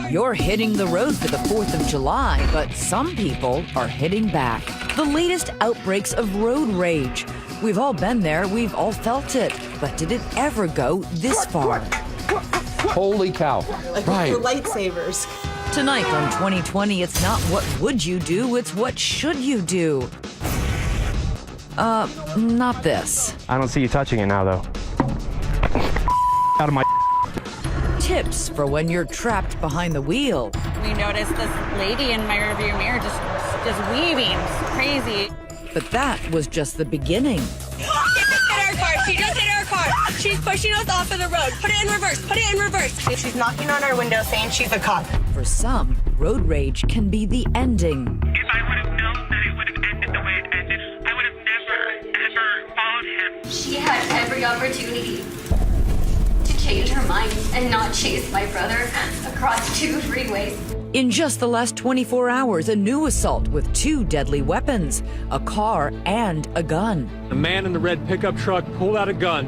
You're hitting the road for the 4th of July, but some people are hitting back. The latest outbreaks of road rage. We've all been there, we've all felt it. But did it ever go this far? Holy cow. Right. The lightsabers. Tonight on 2020, it's not what would you do, it's what should you do. Not this. I don't see you touching it now, though. Out of my... Tips for when you're trapped behind the wheel. We noticed this lady in my rearview mirror just weaving. It's crazy. But that was just the beginning. Hit our car. She just hit our car. She's pushing us off of the road. Put it in reverse. Put it in reverse. She's knocking on our window saying she's a cop. For some, road rage can be the ending. If I would have known that it would have ended the way it ended, I would have never, ever followed him. She had every opportunity to change her mind and not chase my brother across 2 freeways. In just the last 24 hours, a new assault with 2 deadly weapons, a car and a gun. A man in the red pickup truck pulled out a gun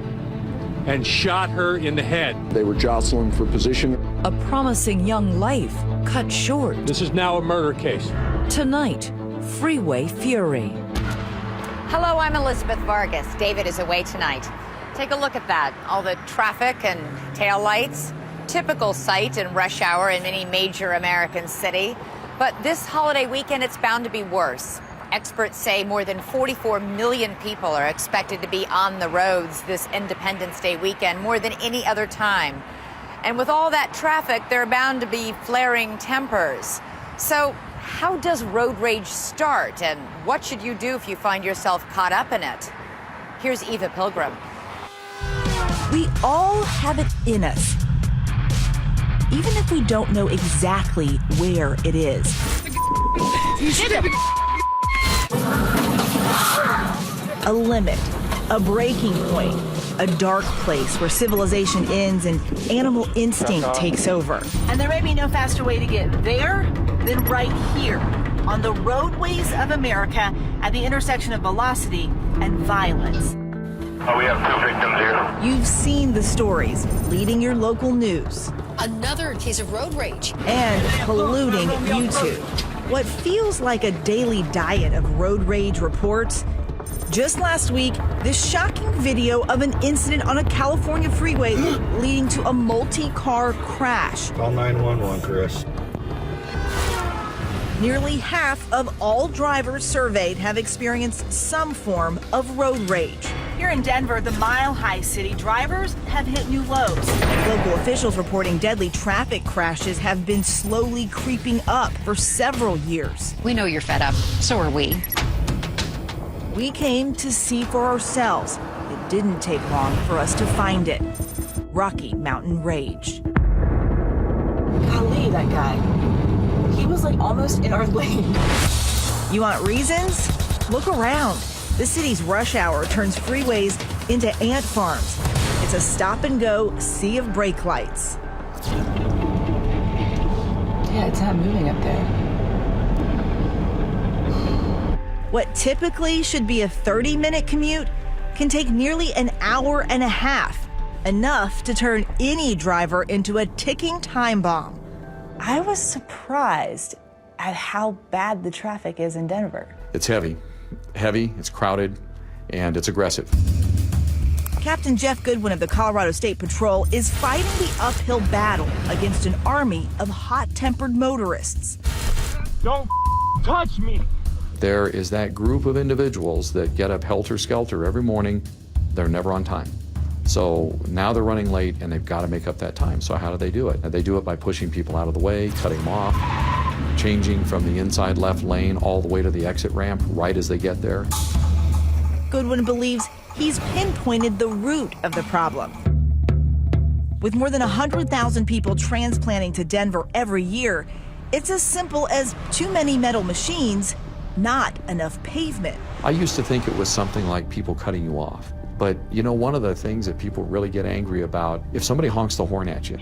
and shot her in the head. They were jostling for position. A promising young life cut short. This is now a murder case. Tonight, Freeway Fury. Hello, I'm Elizabeth Vargas. David is away tonight. Take a look at that. All the traffic and taillights. Typical sight in rush hour in any major American city. But this holiday weekend, it's bound to be worse. Experts say more than 44 million people are expected to be on the roads this Independence Day weekend, more than any other time. And with all that traffic, there are bound to be flaring tempers. So how does road rage start, and what should you do if you find yourself caught up in it? Here's Eva Pilgrim. We all have it in us, even if we don't know exactly where it is. A limit, a breaking point, a dark place where civilization ends and animal instinct takes over. And there may be no faster way to get there than right here on the roadways of America at the intersection of velocity and violence. Oh, we have 2 victims here. You've seen the stories leading your local news. Another case of road rage. And polluting YouTube. What feels like a daily diet of road rage reports. Just last week, this shocking video of an incident on a California freeway leading to a multi-car crash. Call 911, Chris. Nearly half of all drivers surveyed have experienced some form of road rage. Here in Denver, the mile-high city, drivers have hit new lows. Local officials reporting deadly traffic crashes have been slowly creeping up for several years. We know you're fed up. So are we. We came to see for ourselves. It didn't take long for us to find it. Rocky Mountain Rage. Golly, that guy. He was like almost in our lane. You want reasons? Look around. The city's rush hour turns freeways into ant farms. It's a stop-and-go sea of brake lights. Yeah, it's not moving up there. What typically should be a 30-minute commute can take nearly an hour and a half, enough to turn any driver into a ticking time bomb. I was surprised at how bad the traffic is in Denver. It's heavy, it's crowded, and it's aggressive. Captain Jeff Goodwin of the Colorado State Patrol is fighting the uphill battle against an army of hot-tempered motorists. Don't touch me! There is that group of individuals that get up helter-skelter every morning. They're never on time. So now they're running late and they've got to make up that time. So how do they do it? They do it by pushing people out of the way, cutting them off, changing from the inside left lane all the way to the exit ramp right as they get there. Goodwin believes he's pinpointed the root of the problem. With more than 100,000 people transplanting to Denver every year, it's as simple as too many metal machines, not enough pavement. I used to think it was something like people cutting you off. But you know, one of the things that people really get angry about, if somebody honks the horn at you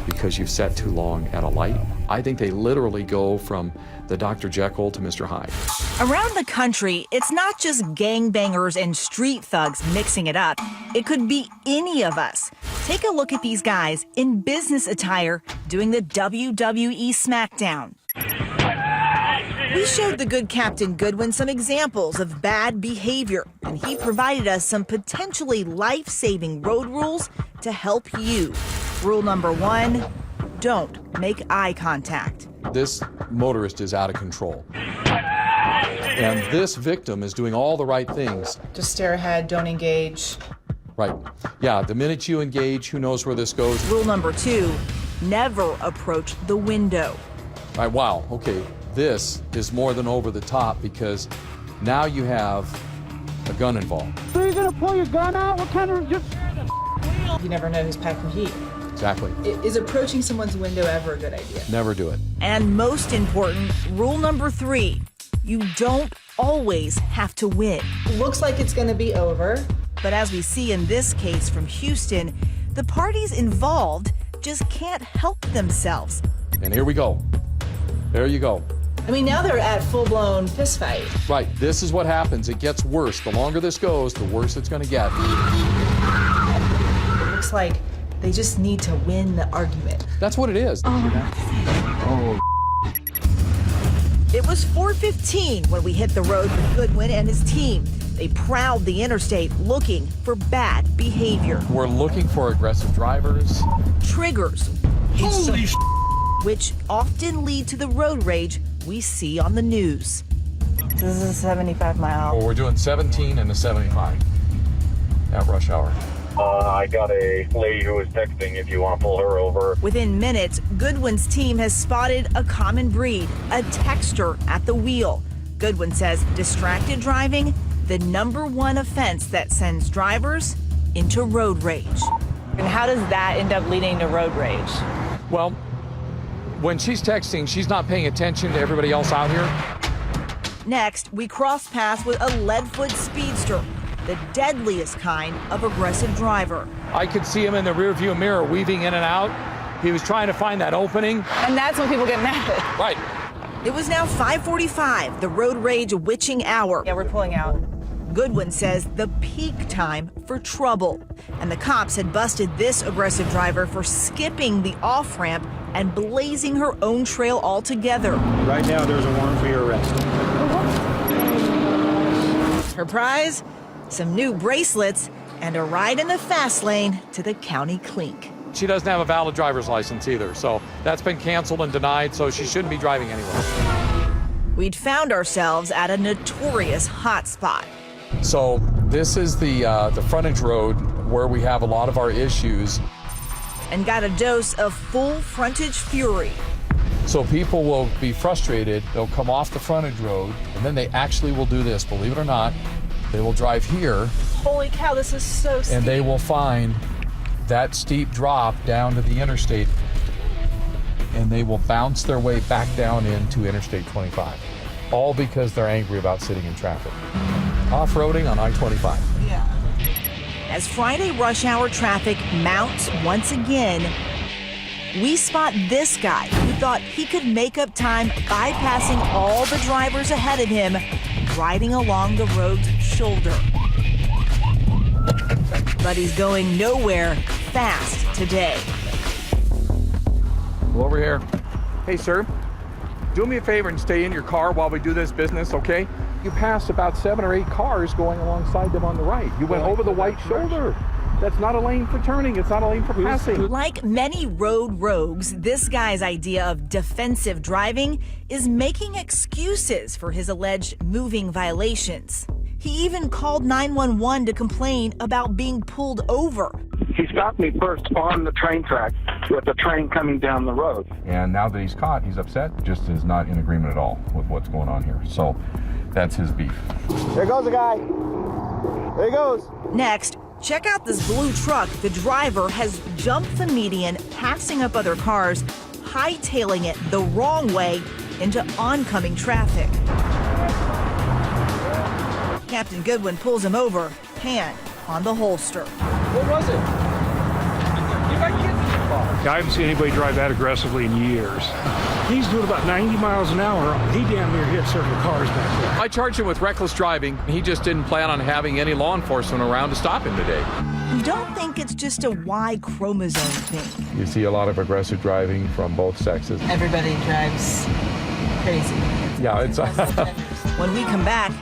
because you've sat too long at a light, I think they literally go from the Dr. Jekyll to Mr. Hyde. Around the country, it's not just gangbangers and street thugs mixing it up. It could be any of us. Take a look at these guys in business attire doing the WWE SmackDown. We showed the good Captain Goodwin some examples of bad behavior, and he provided us some potentially life-saving road rules to help you. Rule number 1, don't make eye contact. This motorist is out of control. And this victim is doing all the right things. Just stare ahead, don't engage. Right. Yeah, the minute you engage, who knows where this goes. Rule number 2, never approach the window. All right, wow, okay. This is more than over the top because now you have a gun involved. So you're gonna pull your gun out? What kind of just... You never know who's packing heat. Exactly. Is approaching someone's window ever a good idea? Never do it. And most important, rule number 3, you don't always have to win. Looks like it's gonna be over. But as we see in this case from Houston, the parties involved just can't help themselves. And here we go. There you go. I mean, now they're at full-blown fist fight. Right, this is what happens. It gets worse. The longer this goes, the worse it's gonna get. It looks like they just need to win the argument. That's what it is. Oh. It was 4:15 when we hit the road with Goodwin and his team. They prowled the interstate looking for bad behavior. We're looking for aggressive drivers. Triggers. Holy which often lead to the road rage we see on the news. This is a 75 mile. Well, we're doing 17 and a 75 at rush hour. I got a lady who was texting if you want to pull her over. Within minutes, Goodwin's team has spotted a common breed, a texter at the wheel. Goodwin says distracted driving, the #1 offense that sends drivers into road rage. And how does that end up leading to road rage? Well, when she's texting, she's not paying attention to everybody else out here. Next, we cross paths with a lead-foot speedster, the deadliest kind of aggressive driver. I could see him in the rearview mirror weaving in and out. He was trying to find that opening. And that's when people get mad. Right. It was now 5:45, the road rage witching hour. Yeah, we're pulling out. Goodwin says the peak time for trouble. And the cops had busted this aggressive driver for skipping the off-ramp and blazing her own trail altogether. Right now, there's a warrant for your arrest. Her prize? Some new bracelets and a ride in the fast lane to the county clink. She doesn't have a valid driver's license either, so that's been canceled and denied, so she shouldn't be driving anywhere. We'd found ourselves at a notorious hotspot. So this is the frontage road where we have a lot of our issues. And got a dose of full frontage fury. So people will be frustrated, they'll come off the frontage road, and then they actually will do this, believe it or not. They will drive here. Holy cow, this is so steep. And they will find that steep drop down to the interstate, and they will bounce their way back down into Interstate 25. All because they're angry about sitting in traffic. Off-roading on I-25. Yeah. As Friday rush hour traffic mounts once again, we spot this guy who thought he could make up time bypassing all the drivers ahead of him, riding along the road's shoulder. But he's going nowhere fast today. Over here. Hey, sir, do me a favor and stay in your car while we do this business, okay? You passed about 7 or 8 cars going alongside them on the right. You went over the white shoulder. That's not a lane for turning. It's not a lane for passing. Like many road rogues, this guy's idea of defensive driving is making excuses for his alleged moving violations. He even called 911 to complain about being pulled over. He stopped me first on the train track with the train coming down the road. And now that he's caught, he's upset, just is not in agreement at all with what's going on here. So that's his beef. There goes a guy. There he goes. Next, check out this blue truck. The driver has jumped the median, passing up other cars, hightailing it the wrong way into oncoming traffic. Captain Goodwin pulls him over, hand on the holster. What was it? You got kids in your car. I haven't seen anybody drive that aggressively in years. He's doing about 90 miles an hour. He damn near hit several cars back there. I charged him with reckless driving. He just didn't plan on having any law enforcement around to stop him today. who don't think it's just a Y chromosome thing. You see a lot of aggressive driving from both sexes. Everybody drives crazy. Yeah, it's... When we come back,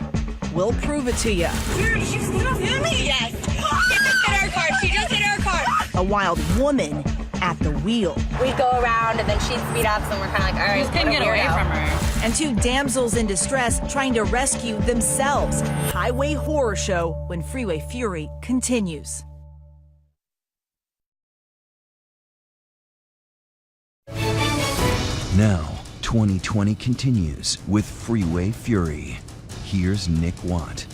we'll prove it to you. Dude, she's gonna hit me! Yes! She just hit our car! She just hit our car! A wild woman at the wheel. We go around and then she'd speed up, so we're kind of like, all right, We couldn't get away from her. And two damsels in distress trying to rescue themselves. Highway horror show when Freeway Fury continues. Now, 2020 continues with Freeway Fury. Here's Nick Watt.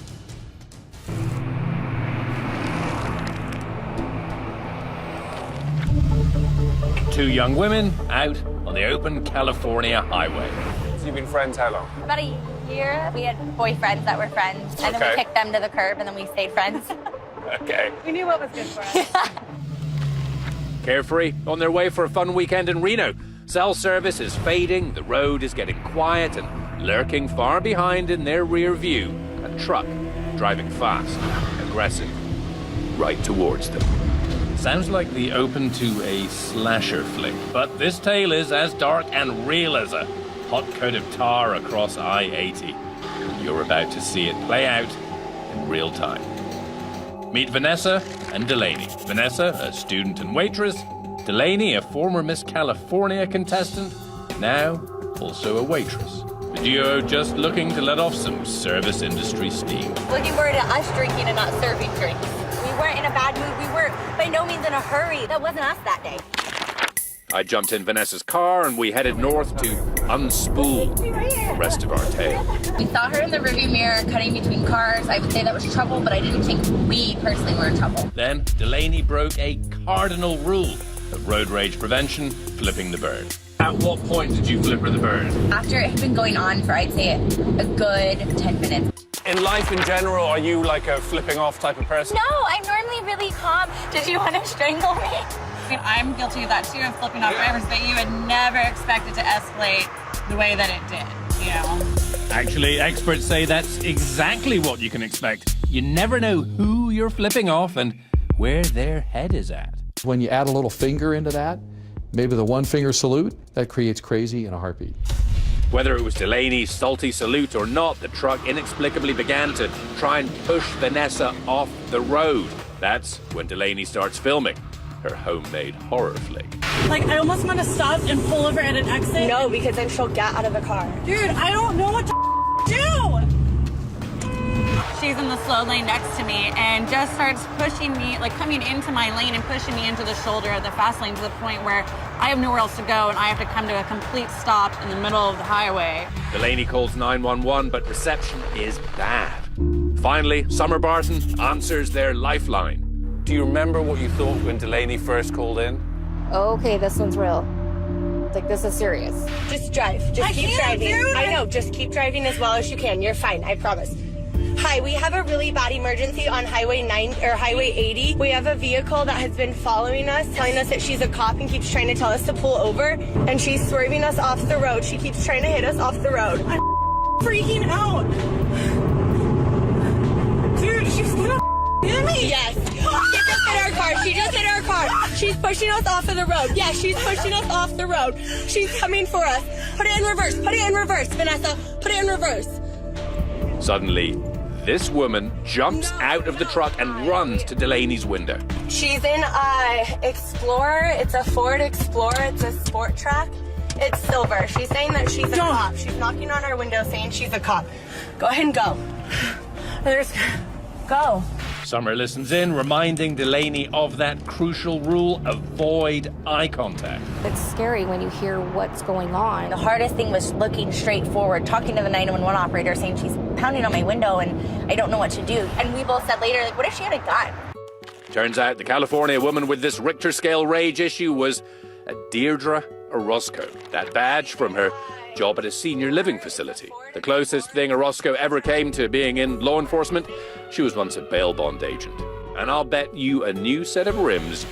Two young women out on the open California highway. So you've been friends how long? About a year. We had boyfriends that were friends, and then we kicked them to the curb, and then we stayed friends. Okay. We knew what was good for us. Carefree, on their way for a fun weekend in Reno. Cell service is fading, the road is getting quiet, and lurking far behind in their rear view, a truck driving fast, aggressive, right towards them. Sounds like the open to a slasher flick, but this tale is as dark and real as a hot coat of tar across I-80. You're about to see it play out in real time. Meet Vanessa and Delaney. Vanessa, a student and waitress. Delaney, a former Miss California contestant, now also a waitress. The duo just looking to let off some service industry steam. Looking forward to us drinking and not serving drinks. We weren't in a bad mood. We were by no means in a hurry. That wasn't us that day. I jumped in Vanessa's car and we headed north to unspool the rest of our tale. We saw her in the rearview mirror cutting between cars. I would say that was trouble, but I didn't think we personally were in trouble. Then Delaney broke a cardinal rule of road rage prevention, flipping the bird. At what point did you flip her the bird? After it had been going on for, I'd say, a good 10 minutes. In life in general, are you like a flipping off type of person? No, I'm normally really calm. Did you want to strangle me? I'm guilty of that too, of flipping off drivers, but you would never expect it to escalate the way that it did, you know? Actually, experts say that's exactly what you can expect. You never know who you're flipping off and where their head is at. When you add a little finger into that, maybe the one finger salute, that creates crazy in a heartbeat. Whether it was Delaney's salty salute or not, the truck inexplicably began to try and push Vanessa off the road. That's when Delaney starts filming her homemade horror flick. Like, I almost want to stop and pull over at an exit. No, because then she'll get out of the car. Dude, I don't know what to do! She's in the slow lane next to me and just starts pushing me, like coming into my lane and pushing me into the shoulder of the fast lane to the point where I have nowhere else to go and I have to come to a complete stop in the middle of the highway. Delaney calls 911, but reception is bad. Finally, Summer Barton answers their lifeline. Do you remember what you thought when Delaney first called in? Okay, this one's real. Like, this is serious. Just drive. Just keep driving. I know. Just keep driving as well as you can. You're fine. I promise. Hi, we have a really bad emergency on Highway 9 or Highway 80. We have a vehicle that has been following us, telling us that she's a cop and keeps trying to tell us to pull over, and she's swerving us off the road. She keeps trying to hit us off the road. I'm freaking out. Dude, she's gonna hit me. Yes. She just hit our car. She just hit our car. She's pushing us off of the road. Yeah, she's pushing us off the road. She's coming for us. Put it in reverse. Put it in reverse, Vanessa. Put it in reverse. Suddenly, this woman jumps out of the truck and runs to Delaney's window. She's in a Explorer. It's a Ford Explorer. It's a sport track. It's silver. She's saying that she's a cop. She's knocking on our window saying she's a cop. Go ahead and go. Go. Summer listens in, reminding Delaney of that crucial rule: avoid eye contact. It's scary when you hear what's going on. The hardest thing was looking straight forward, talking to the 911 operator, saying she's pounding on my window and I don't know what to do. And we both said later, like, what if she had a gun? Turns out the California woman with this Richter scale rage issue was a Deirdre Orozco. That badge from her job at a senior living facility. The closest thing Orozco ever came to being in law enforcement, she was once a bail bond agent. And I'll bet you a new set of rims,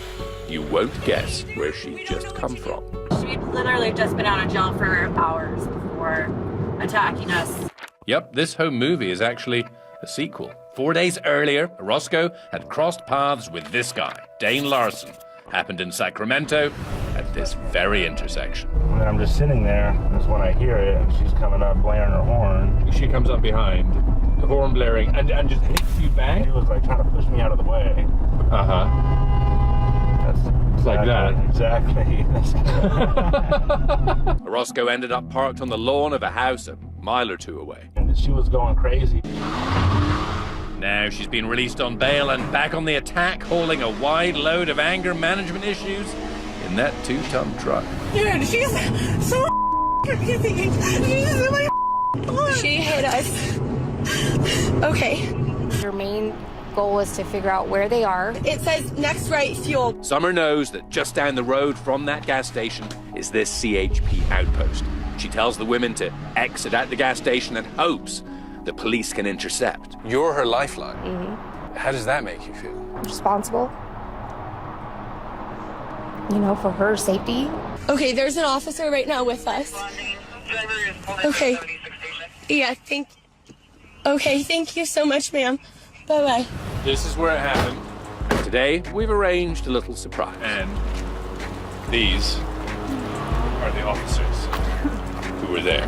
you won't guess where she just come from. She'd literally just been out of jail for hours before attacking us. Yep, this home movie is actually A sequel. 4 days earlier, Orozco had crossed paths with this guy, Dane Larson. Happened in Sacramento at this very intersection. And I'm just sitting there, and that's when I hear it, and she's coming up blaring her horn. She comes up behind, the horn blaring, and just hits you back? She was like trying to push me out of the way. Uh-huh. That's like that. Exactly. Orozco ended up parked on the lawn of a house a mile or two away. And she was going crazy. Now she's been released on bail and back on the attack, hauling a wide load of anger management issues in that 2-ton truck. Dude, she's so crazy. She's my She hit us. Okay. Your main goal is to figure out where they are. It says next right fuel. Summer knows that just down the road from that gas station is this CHP outpost. She tells the women to exit at the gas station and hopes the police can intercept. You're her lifeline. Mm-hmm. How does that make you feel? Responsible. You know, for her safety. Okay, there's an officer right now with us. Okay. Yeah, Okay, thank you so much, ma'am. Bye-bye. This is where it happened. Today, we've arranged a little surprise. And these are the officers who were there.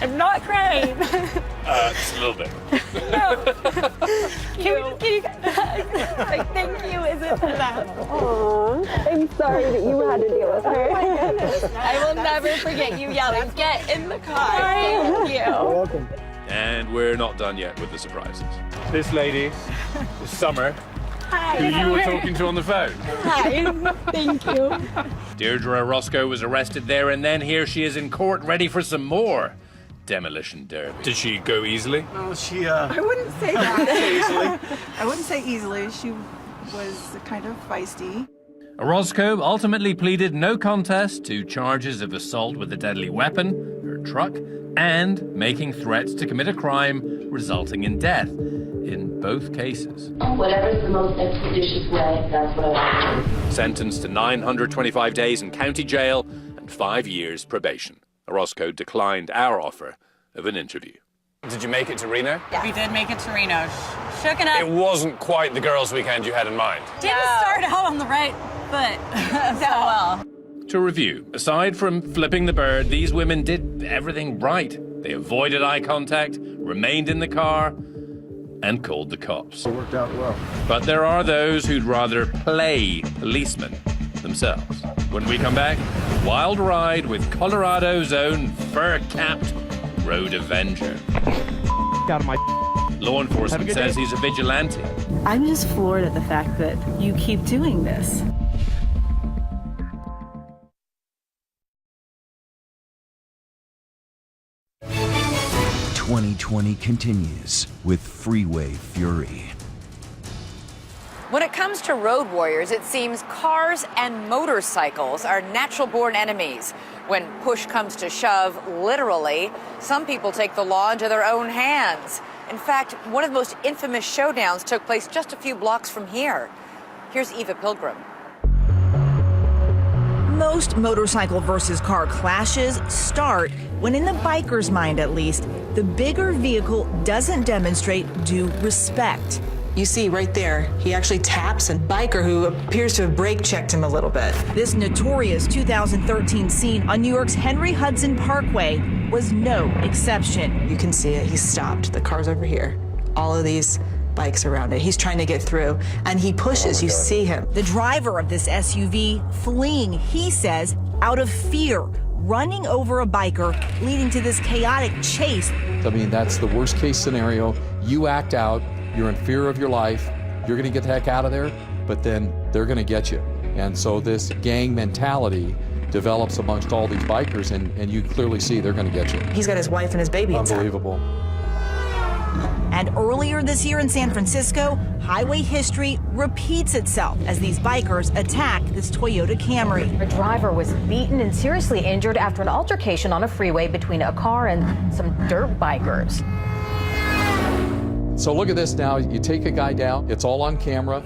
I'm not crying. Just a little bit. No. Can you like, thank you, is it that? Aww, I'm sorry that you had to deal with her. Oh my goodness. I will never forget you yelling, get in the car. Thank you. You're welcome. And we're not done yet with the surprises. This lady is Summer, Hi. who you were talking to on the phone. Hi, thank you. Deirdre Orozco was arrested there, and then here she is in court ready for some more demolition derby. Did she go easily? Well, I wouldn't say that. I wouldn't say easily. She was kind of feisty. Orozco ultimately pleaded no contest to charges of assault with a deadly weapon, her truck, and making threats to commit a crime resulting in death in both cases. Whatever's the most expeditious way, that's what I want to do. Sentenced to 925 days in county jail and 5 years probation. Orozco declined our offer of an interview. Did you make it to Reno? Yeah. We did make it to Reno. Shook it up. It wasn't quite the girls' weekend you had in mind. Didn't start out on the right foot so well. To review, aside from flipping the bird, these women did everything right. They avoided eye contact, remained in the car, and called the cops. It worked out well. But there are those who'd rather play policemen themselves. When we come back, wild ride with Colorado's own fur-capped road avenger. Out of my Law enforcement says he's a vigilante. I'm just floored at the fact that you keep doing this. #2020 continues with Freeway Fury. When it comes to road warriors, it seems cars and motorcycles are natural-born enemies. When push comes to shove, literally, some people take the law into their own hands. In fact, one of the most infamous showdowns took place just a few blocks from here. Here's Eva Pilgrim. Most motorcycle versus car clashes start when, in the biker's mind at least, the bigger vehicle doesn't demonstrate due respect. You see right there, he actually taps a biker who appears to have brake checked him a little bit. This notorious 2013 scene on New York's Henry Hudson Parkway was no exception. You can see it, he's stopped. The car's over here. All of these bikes around it. He's trying to get through, and he pushes. You see him. The driver of this SUV fleeing, he says, out of fear, running over a biker, leading to this chaotic chase. I mean, that's the worst case scenario. You act out, you're in fear of your life, you're gonna get the heck out of there, but then they're gonna get you. And so this gang mentality develops amongst all these bikers, and you clearly see they're gonna get you. He's got his wife and his baby inside. Unbelievable. And earlier this year in San Francisco, highway history repeats itself as these bikers attack this Toyota Camry. A driver was beaten and seriously injured after an altercation on a freeway between a car and some dirt bikers. So look at this now. You take a guy down, it's all on camera.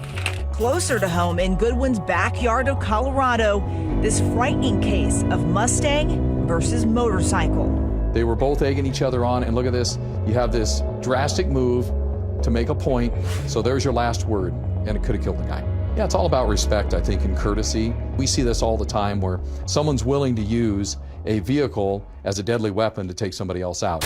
Closer to home in Goodwin's backyard of Colorado, this frightening case of Mustang versus motorcycle. They were both egging each other on, and look at this. You have this drastic move to make a point, so there's your last word, and it could have killed the guy. Yeah, it's all about respect, I think, and courtesy. We see this all the time where someone's willing to use a vehicle as a deadly weapon to take somebody else out.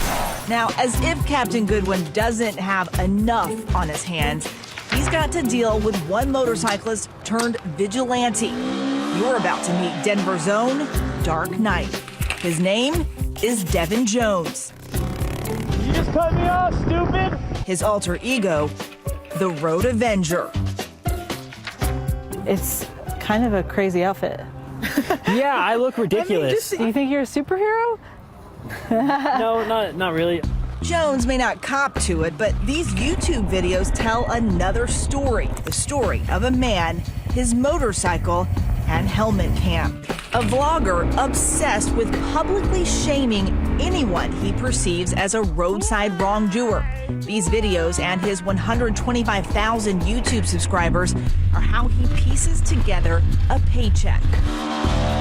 Now, as if Captain Goodwin doesn't have enough on his hands, he's got to deal with one motorcyclist turned vigilante. You're about to meet Denver's own Dark Knight. His name is Devin Jones. You just cut me off, stupid! His alter ego, the Road Avenger. It's kind of a crazy outfit. Yeah, I look ridiculous. Do you think you're a superhero? No, not really. Jones may not cop to it, but these YouTube videos tell another story. The story of a man, his motorcycle, and helmet cam. A vlogger obsessed with publicly shaming anyone he perceives as a roadside wrongdoer. These videos and his 125,000 YouTube subscribers are how he pieces together a paycheck.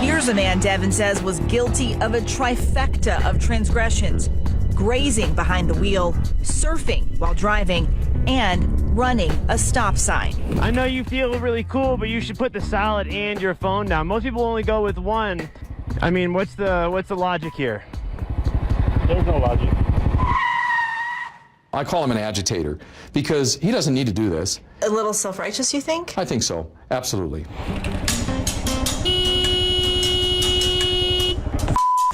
Here's a man Devin says was guilty of a trifecta of transgressions: grazing behind the wheel, surfing while driving, and running a stop sign. I know you feel really cool, but you should put the salad and your phone down. Most people only go with one. I mean, what's the logic here? There's no logic. I call him an agitator because he doesn't need to do this. A little self-righteous, you think? I think so, absolutely.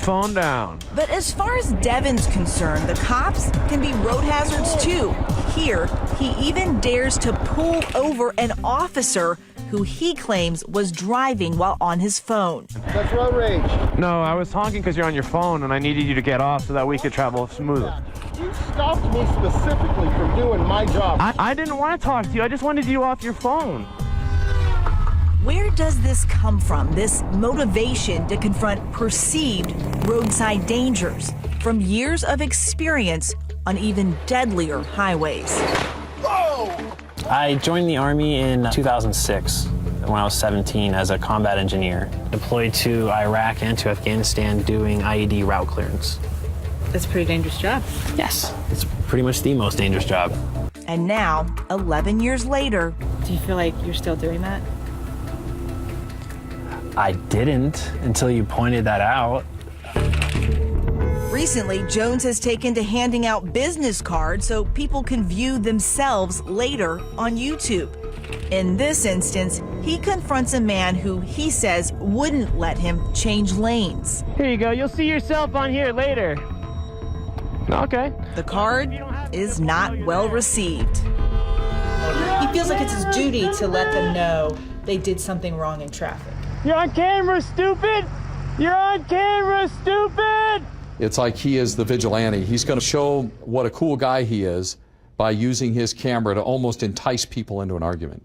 Phone down. But as far as Devin's concerned, the cops can be road hazards too. Here, he even dares to pull over an officer who he claims was driving while on his phone. That's road rage. No, I was honking because you're on your phone and I needed you to get off so that we could travel smoothly. You stopped me specifically from doing my job. I didn't want to talk to you. I just wanted you off your phone. Where does this come from, this motivation to confront perceived roadside dangers? From years of experience on even deadlier highways. I joined the Army in 2006 when I was 17 as a combat engineer. Deployed to Iraq and to Afghanistan doing IED route clearance. That's a pretty dangerous job. Yes, it's pretty much the most dangerous job. And now, 11 years later, Do you feel like you're still doing that? I didn't until you pointed that out. recently, Jones has taken to handing out business cards so people can view themselves later on YouTube. In this instance, he confronts a man who he says wouldn't let him change lanes. Here you go. You'll see yourself on here later. Okay. The card is not well received. He feels like it's his duty to let them know they did something wrong in traffic. You're on camera, stupid! You're on camera, stupid! It's like he is the vigilante. He's going to show what a cool guy he is by using his camera to almost entice people into an argument.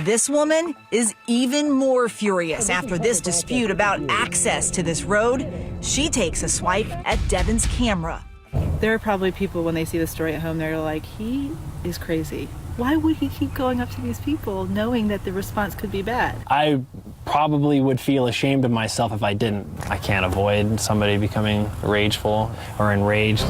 This woman is even more furious after this dispute about access to this road. She takes a swipe at Devin's camera. There are probably people, when they see the story at home, they're like, he is crazy. Why would he keep going up to these people knowing that the response could be bad? I probably would feel ashamed of myself if I didn't. I can't avoid somebody becoming rageful or enraged.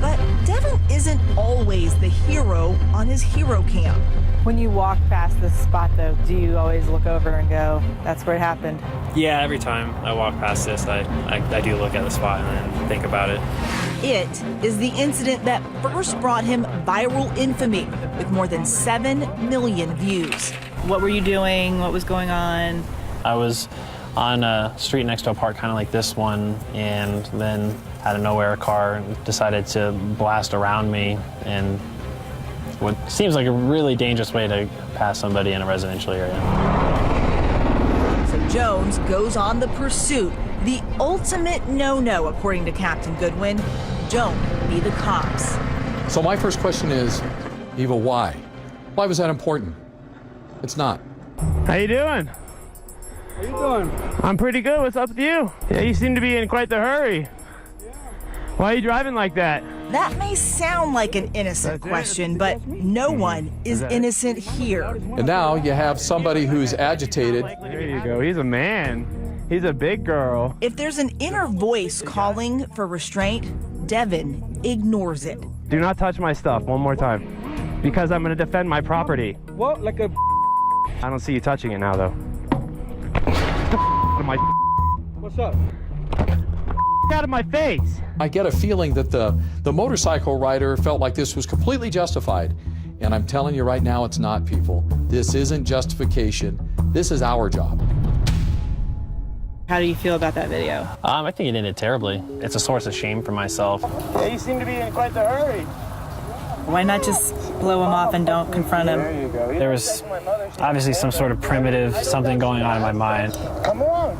But Devin isn't always the hero on his hero cam. When you walk past this spot, though, do you always look over and go, that's where it happened? Yeah, every time I walk past this, I do look at the spot and then think about it. It is the incident that first brought him viral infamy with more than 7 million views. What were you doing? What was going on? I was on a street next to a park kind of like this one, and then out of nowhere a car decided to blast around me, and what seems like a really dangerous way to pass somebody in a residential area. So Jones goes on the pursuit. The ultimate no-no, according to Captain Goodwin. Don't be the cops. So my first question is, Eva, why? Why was that important? It's not. How you doing? How you doing? I'm pretty good. What's up with you? Yeah, you seem to be in quite the hurry. Why are you driving like that? That may sound like an innocent question, but no one is innocent here. And now you have somebody who's agitated. There you go. He's a man. He's a big girl. If there's an inner voice calling for restraint, Devin ignores it. Do not touch my stuff one more time, because I'm going to defend my property. What? Like a... I don't see you touching it now, though. Out of my... What's up? Out of my face. I get a feeling that the motorcycle rider felt like this was completely justified. And I'm telling you right now, it's not, people. This isn't justification. This is our job. How do you feel about that video? I think it ended terribly. It's a source of shame for myself. Yeah, you seem to be in quite the hurry. Why not just blow him off and don't confront him? There you go. There was obviously some sort of primitive something going on in my mind. Come on.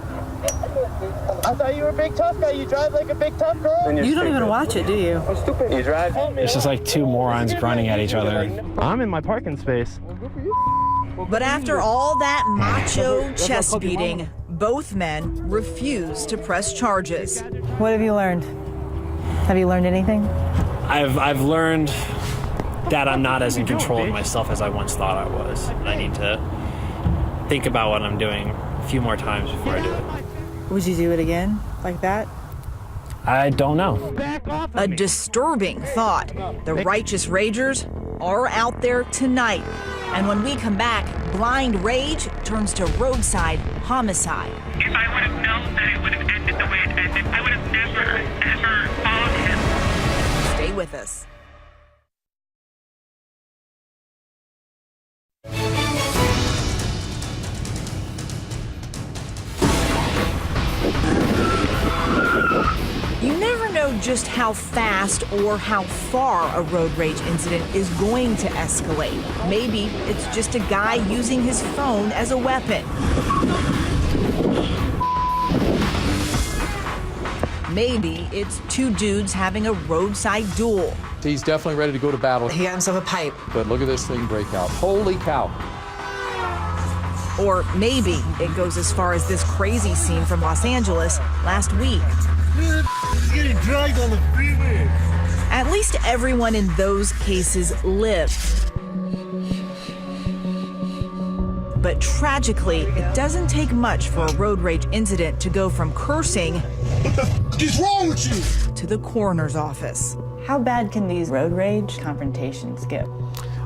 I thought you were a big tough guy. You drive like a big tough girl. You don't even watch it, do you? I'm stupid. You drive? It's just like two morons grunting at each other. I'm in my parking space. But after all that macho chest beating, both men refuse to press charges. What have you learned? Have you learned anything? I've learned that I'm not as in control of myself as I once thought I was. I need to think about what I'm doing a few more times before I do it. Would you do it again, like that? I don't know. A disturbing thought. The righteous ragers are out there tonight. And when we come back, blind rage turns to roadside homicide. If I would have known that it would have ended the way it ended, I would have never, ever followed him. Stay with us. You never know just how fast or how far a road rage incident is going to escalate. Maybe it's just a guy using his phone as a weapon. Maybe it's two dudes having a roadside duel. He's definitely ready to go to battle. He got himself a pipe. But look at this thing break out. Holy cow. Or maybe it goes as far as this crazy scene from Los Angeles last week. He's getting dragged on the freeway. At least everyone in those cases lived. But tragically, it doesn't take much for a road rage incident to go from cursing What the f is wrong with you? to the coroner's office. How bad can these road rage confrontations get?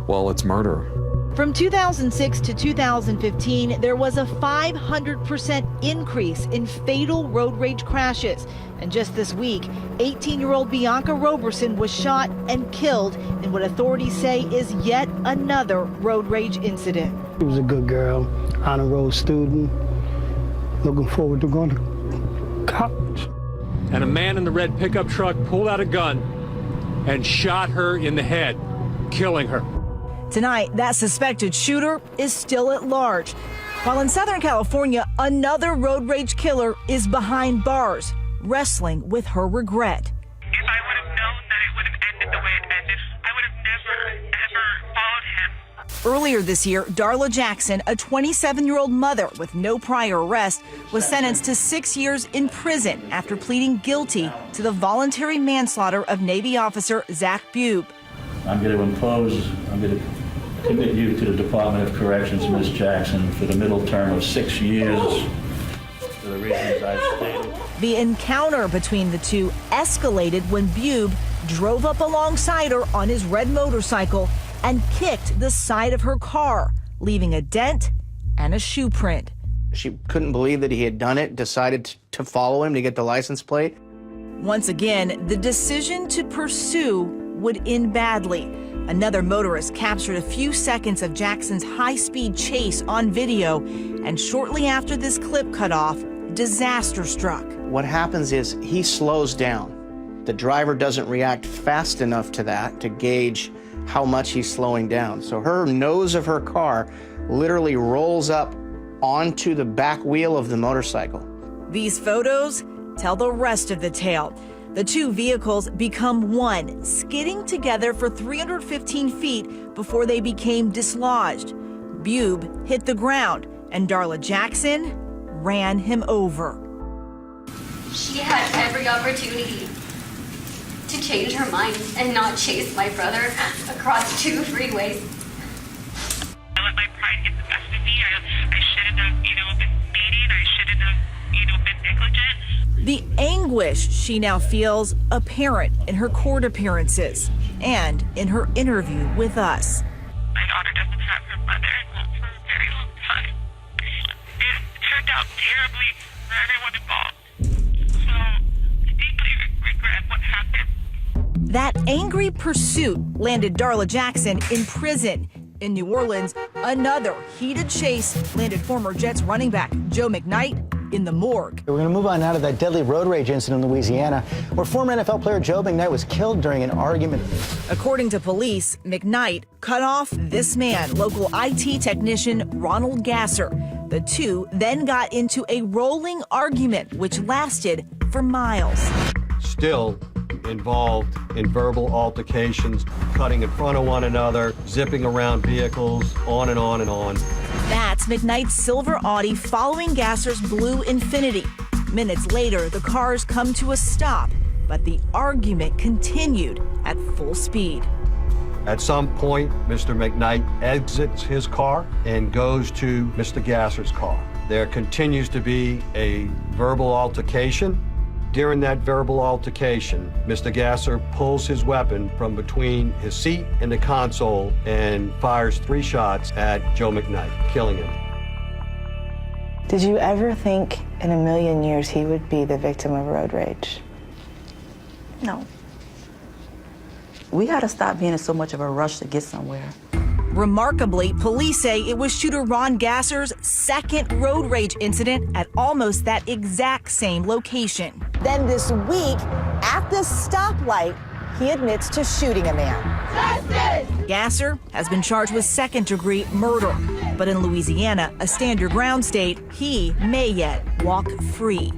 Well, it's murder. From 2006 to 2015, there was a 500% increase in fatal road rage crashes. And just this week, 18-year-old Bianca Roberson was shot and killed in what authorities say is yet another road rage incident. She was a good girl, honor roll student, looking forward to going to college. And a man in the red pickup truck pulled out a gun and shot her in the head, killing her. Tonight, that suspected shooter is still at large. While in Southern California, another road rage killer is behind bars, wrestling with her regret. If I would have known that it would have ended the way it ended, I would have never, ever followed him. Earlier this year, Darla Jackson, a 27-year-old mother with no prior arrest, was sentenced to 6 years in prison after pleading guilty to the voluntary manslaughter of Navy officer Zach Bube. I'm going to commit you to the Department of Corrections, Ms. Jackson, for the middle term of 6 years for the reasons I've stated. The encounter between the two escalated when Bube drove up alongside her on his red motorcycle and kicked the side of her car, leaving a dent and a shoe print. She couldn't believe that he had done it, decided to follow him to get the license plate. Once again, the decision to pursue would end badly. Another motorist captured a few seconds of Jackson's high-speed chase on video, and shortly after this clip cut off, disaster struck. What happens is he slows down. The driver doesn't react fast enough to that to gauge how much he's slowing down. So her nose of her car literally rolls up onto the back wheel of the motorcycle. These photos tell the rest of the tale. The two vehicles become one, skidding together for 315 feet before they became dislodged. Bube hit the ground, and Darla Jackson ran him over. She had every opportunity to change her mind and not chase my brother across 2 freeways. I let my pride get the best of me. I shouldn't have, been speeding. I shouldn't have, anguish she now feels apparent in her court appearances and in her interview with us. My daughter doesn't have her mother for a very long time. It turned out terribly for everyone involved. So I deeply regret what happened. That angry pursuit landed Darla Jackson in prison. In New Orleans, another heated chase landed former Jets running back Joe McKnight in the morgue. We're going to move on now to that deadly road rage incident in Louisiana, where former NFL player Joe McKnight was killed during an argument. According to police, McKnight cut off this man, local IT technician Ronald Gasser. The two then got into a rolling argument, which lasted for miles. Still involved in verbal altercations, cutting in front of one another, zipping around vehicles, on and on and on. That's McKnight's silver Audi following Gasser's blue Infiniti. Minutes later, the cars come to a stop, but the argument continued at full speed. At some point, Mr. McKnight exits his car and goes to Mr. Gasser's car. There continues to be a verbal altercation. During that verbal altercation, Mr. Gasser pulls his weapon from between his seat and the console and fires 3 shots at Joe McKnight, killing him. Did you ever think in a million years he would be the victim of road rage? No. We gotta stop being in so much of a rush to get somewhere. Remarkably, police say it was shooter Ron Gasser's second road rage incident at almost that exact same location. Then this week, at the stoplight, he admits to shooting a man. Justice! Gasser has been charged with second-degree murder. But in Louisiana, a stand-your-ground state, he may yet walk free.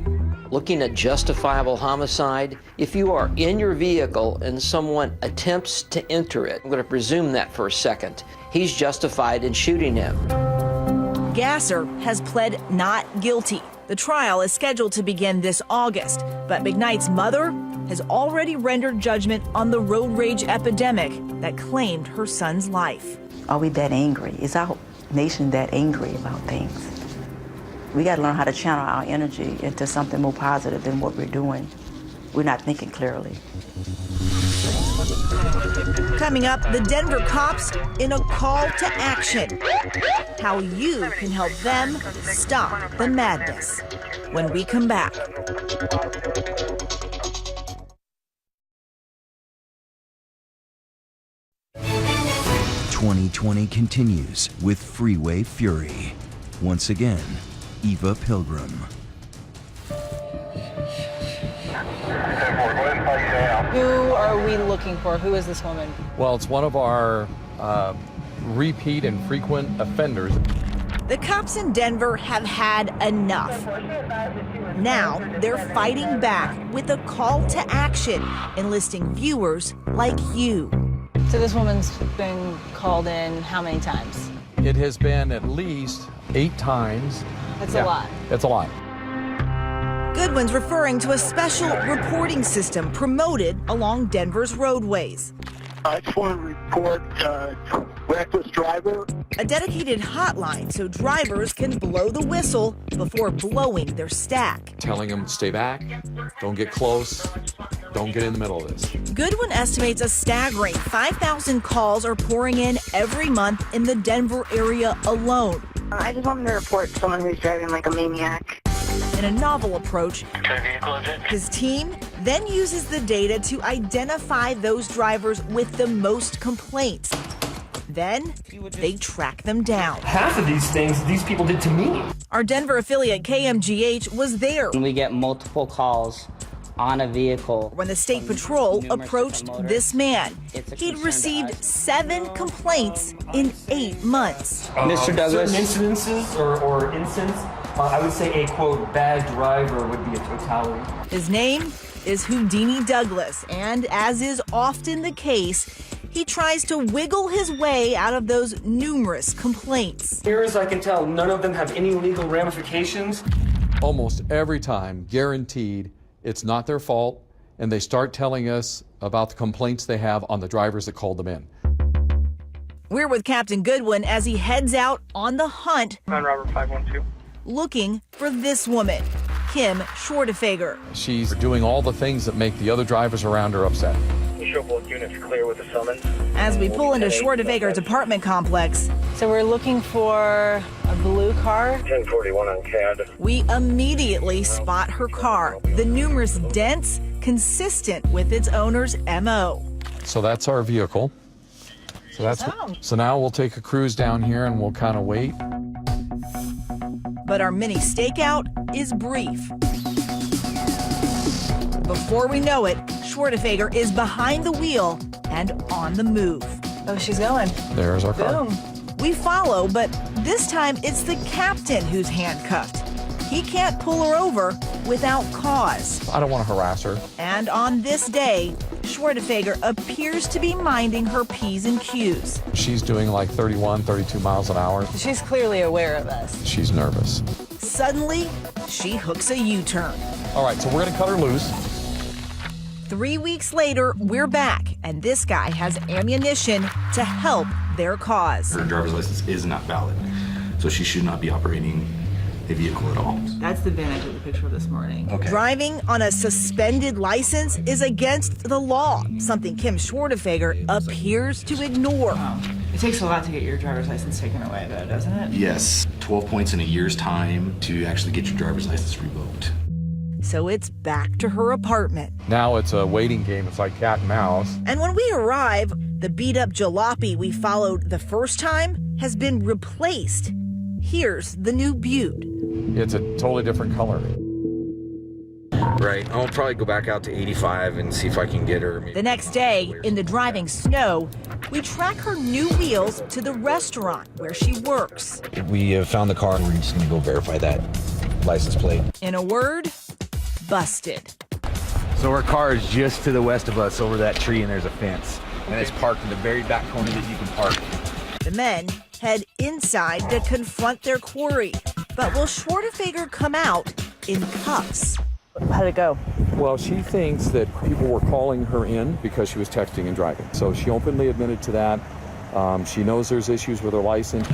Looking at justifiable homicide, if you are in your vehicle and someone attempts to enter it, I'm going to presume that for a second, he's justified in shooting him. Gasser has pled not guilty. The trial is scheduled to begin this August, but McKnight's mother has already rendered judgment on the road rage epidemic that claimed her son's life. Are we that angry? Is our nation that angry about things? We got to learn how to channel our energy into something more positive than what we're doing. We're not thinking clearly. Coming up, the Denver cops in a call to action. How you can help them stop the madness when we come back. 2020 continues with Freeway Fury. Once again, Eva Pilgrim. Who are we looking for? Who is this woman? Well, it's one of our repeat and frequent offenders. The cops in Denver have had enough. Now they're fighting back with a call to action, enlisting viewers like you. So this woman's been called in how many times? It has been at least 8 times. That's a lot. It's a lot. Goodwin's referring to a special reporting system promoted along Denver's roadways. I just want to report reckless driver. A dedicated hotline so drivers can blow the whistle before blowing their stack. Telling them, stay back, don't get close, don't get in the middle of this. Goodwin estimates a staggering 5,000 calls are pouring in every month in the Denver area alone. I just wanted to report someone who's driving like a maniac. In a novel approach, his team then uses the data to identify those drivers with the most complaints. Then they track them down. Half of these things these people did to me. Our Denver affiliate KMGH was there when we get multiple calls on a vehicle. When the state patrol approached this man, he'd received 7 complaints in 8 months. Mr. Douglas. Certain incidences or incidents, I would say a, quote, bad driver would be a totality. His name is Houdini Douglas, and as is often the case, he tries to wiggle his way out of those numerous complaints. Here as I can tell, none of them have any legal ramifications. Almost every time, guaranteed, it's not their fault, and they start telling us about the complaints they have on the drivers that called them in. We're with Captain Goodwin as he heads out on the hunt, Robert 512. looking for this woman, Kim Schwartefeger. She's doing all the things that make the other drivers around her upset. We show both units clear with the summons. As we pull into Schwartefeger's apartment complex, So we're looking for a blue car. 1041 on CAD. we immediately spot her car. The numerous dents consistent with its owner's MO. So that's our vehicle. So now we'll take a cruise down here and we'll kind of wait. But our mini stakeout is brief. Before we know it, Schwartefeger is behind the wheel and on the move. Oh, she's going. There's our car. Boom. We follow, but this time it's the captain who's handcuffed. He can't pull her over without cause. I don't want to harass her. And on this day, Schwartefeger appears to be minding her P's and Q's. She's doing like 31, 32 miles an hour. She's clearly aware of us. She's nervous. Suddenly, she hooks a U-turn. All right, so we're going to cut her loose. 3 weeks later, we're back, and this guy has ammunition to help their cause. Her driver's license is not valid, so she should not be operating a vehicle at all. That's the van I took the picture of this morning. Okay. Driving on a suspended license is against the law, something Kim Schwartefeger appears to ignore. It takes a lot to get your driver's license taken away, though, doesn't it? Yes, 12 points in a year's time to actually get your driver's license revoked. So it's back to her apartment. Now it's a waiting game. It's like cat and mouse. And when we arrive, the beat-up jalopy we followed the first time has been replaced. Here's the new Butte. It's a totally different color. Right, I'll probably go back out to 85 and see if I can get her. The next day, in the driving snow, we track her new wheels to the restaurant where she works. We have found the car and we're just gonna go verify that license plate. In a word, busted. So our car is just to the west of us over that tree, and there's a fence. And it's parked in the very back corner that you can park. The men head inside to confront their quarry. But will Schwartefeger come out in cuffs? How'd it go? Well, she thinks that people were calling her in because she was texting and driving. So she openly admitted to that. She knows there's issues with her license.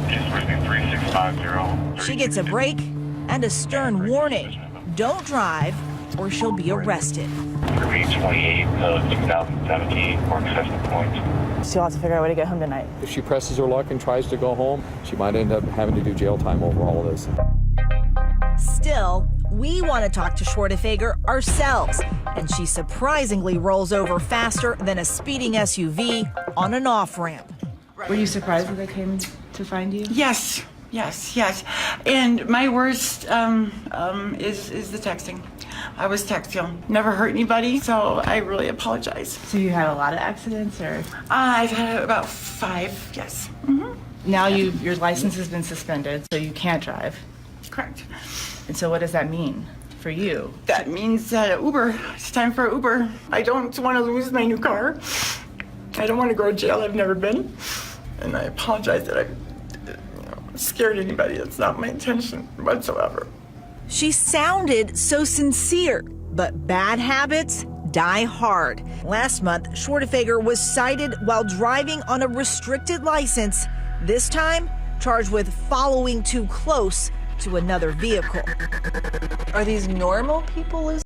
She gets a break and a stern warning. Don't drive or she'll be arrested. 328 2017 for excessive points. She'll have to figure out a way to get home tonight. If she presses her luck and tries to go home, she might end up having to do jail time over all of this. Still, we want to talk to Schwartefeger ourselves, and she surprisingly rolls over faster than a speeding SUV on an off-ramp. Were you surprised when they came to find you? Yes. And my worst is the texting. I was texting. Never hurt anybody, so I really apologize. So you had a lot of accidents, or? I've had about 5, yes. Now your license has been suspended, so you can't drive. Correct. And so what does that mean for you? That means that Uber, it's time for Uber. I don't want to lose my new car. I don't want to go to jail. I've never been. And I apologize that I scared anybody. That's not my intention whatsoever. She sounded so sincere, but bad habits die hard. Last month, Schwartefeger was cited while driving on a restricted license, this time charged with following too close to another vehicle. Are these normal people losing